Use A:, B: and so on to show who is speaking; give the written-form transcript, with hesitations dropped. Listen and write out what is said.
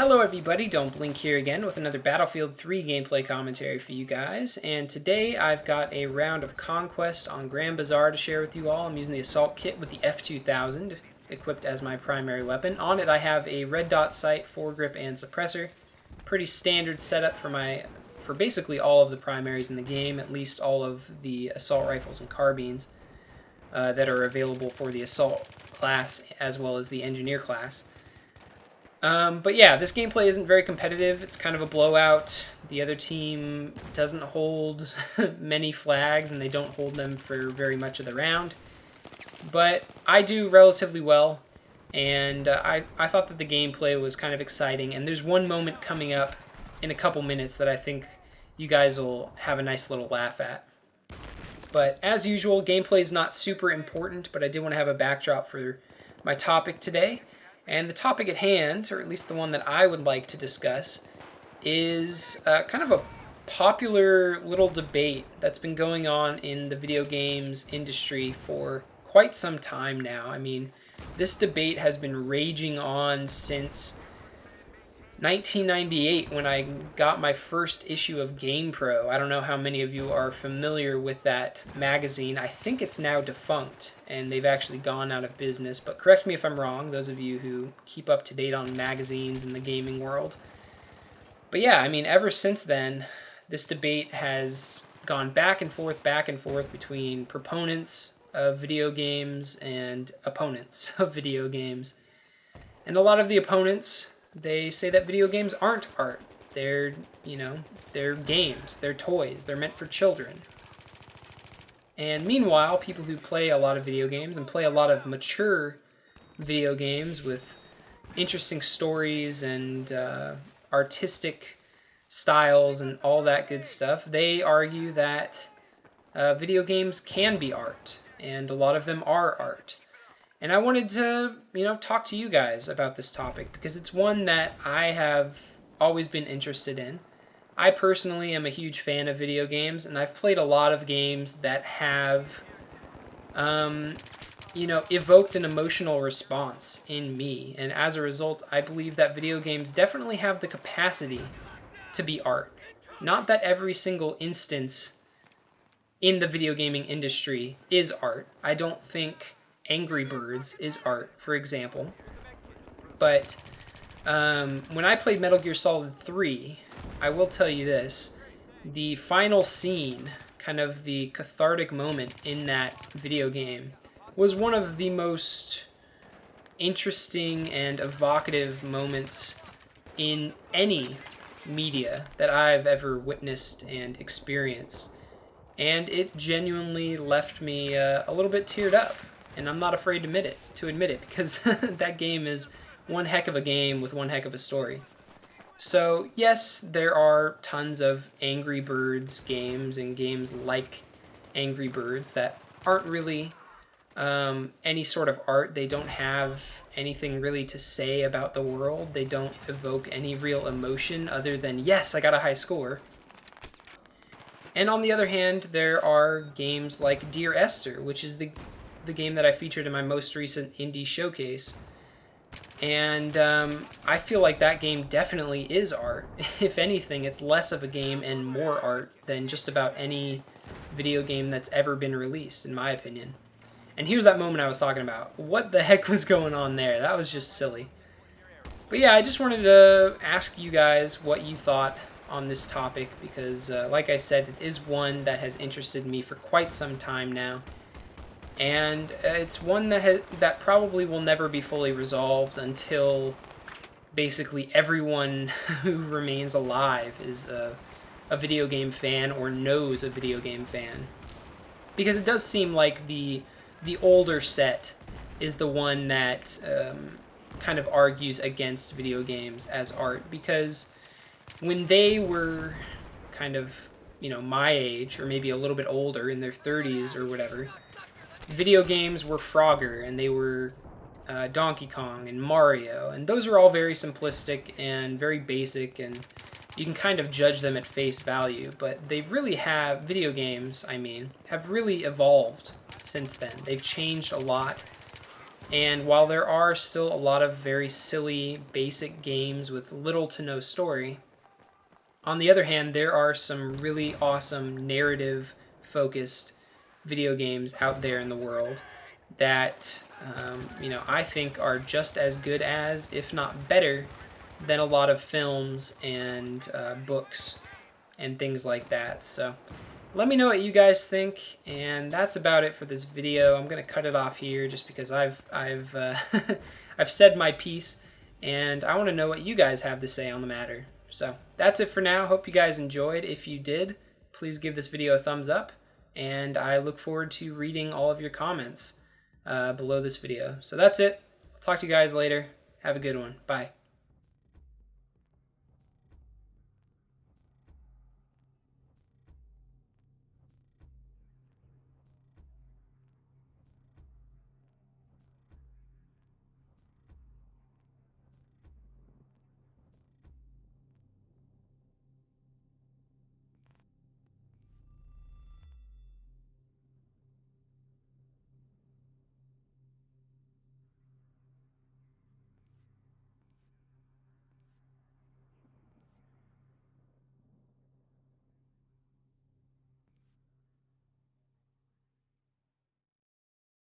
A: Hello everybody, Don't Blink here again with another Battlefield 3 gameplay commentary for you guys, and today I've got a round of Conquest on Grand Bazaar to share with you all. I'm using the Assault Kit with the F2000 equipped as my primary weapon. On it I have a red dot sight, foregrip, and suppressor. Pretty standard setup for basically all of the primaries in the game, at least all of the assault rifles and carbines that are available for the Assault class as well as the Engineer class. But yeah, this gameplay isn't very competitive. It's kind of a blowout. The other team doesn't hold many flags, and they don't hold them for very much of the round. But I do relatively well, and I thought that the gameplay was kind of exciting. And there's one moment coming up in a couple minutes that I think you guys will have a nice little laugh at. But as usual, gameplay is not super important, but I did want to have a backdrop for my topic today. And the topic at hand, or at least the one that I would like to discuss, is kind of a popular little debate that's been going on in the video games industry for quite some time now. I mean, this debate has been raging on since 1998 when I got my first issue of GamePro. I don't know how many of you are familiar with that magazine. I think it's now defunct and they've actually gone out of business, but correct me if I'm wrong, those of you who keep up to date on magazines in the gaming world. But yeah, I mean, ever since then, this debate has gone back and forth between proponents of video games and opponents of video games. And a lot of the opponents, they say that video games aren't art. They're, they're games, they're toys, they're meant for children. And meanwhile, people who play a lot of video games and play a lot of mature video games with interesting stories and artistic styles and all that good stuff, they argue that video games can be art, and a lot of them are art. And I wanted to, talk to you guys about this topic because it's one that I have always been interested in. I personally am a huge fan of video games, and I've played a lot of games that have, evoked an emotional response in me. And as a result, I believe that video games definitely have the capacity to be art. Not that every single instance in the video gaming industry is art. I don't think Angry Birds is art, for example. But when I played Metal Gear Solid 3, I will tell you this. The final scene, kind of the cathartic moment in that video game, was one of the most interesting and evocative moments in any media that I've ever witnessed and experienced. And it genuinely left me a little bit teared up. And I'm not afraid to admit it, because that game is one heck of a game with one heck of a story. So yes, there are tons of Angry Birds games and games like Angry Birds that aren't really any sort of art. They don't have anything really to say about the world. They don't evoke any real emotion other than, yes, I got a high score. And on the other hand, there are games like Dear Esther, which is the game that I featured in my most recent indie showcase. And I feel like that game definitely is art. If anything, it's less of a game and more art than just about any video game that's ever been released, in my opinion. And here's that moment I was talking about. What the heck was going on there? That was just silly. But yeah, I just wanted to ask you guys what you thought on this topic, because like I said, it is one that has interested me for quite some time now. And it's one that probably will never be fully resolved until basically everyone who remains alive is a video game fan or knows a video game fan. Because it does seem like the older set is the one that kind of argues against video games as art. Because when they were kind of, my age, or maybe a little bit older, in their 30s or whatever, video games were Frogger, and they were Donkey Kong and Mario, and those are all very simplistic and very basic, and you can kind of judge them at face value, but they really have, video games, have really evolved since then. They've changed a lot, And while there are still a lot of very silly, basic games with little to no story, on the other hand, there are some really awesome narrative-focused video games out there in the world that I think are just as good as, if not better, than a lot of films and books and things like that. So let me know what you guys think, and that's about it for this video. I'm gonna cut it off here just because I've I've said my piece, and I want to know what you guys have to say on the matter. So that's it for now. Hope you guys enjoyed. If you did, please give this video a thumbs up, and I look forward to reading all of your comments below this video. So that's it. I'll talk to you guys later. Have a good one. Bye.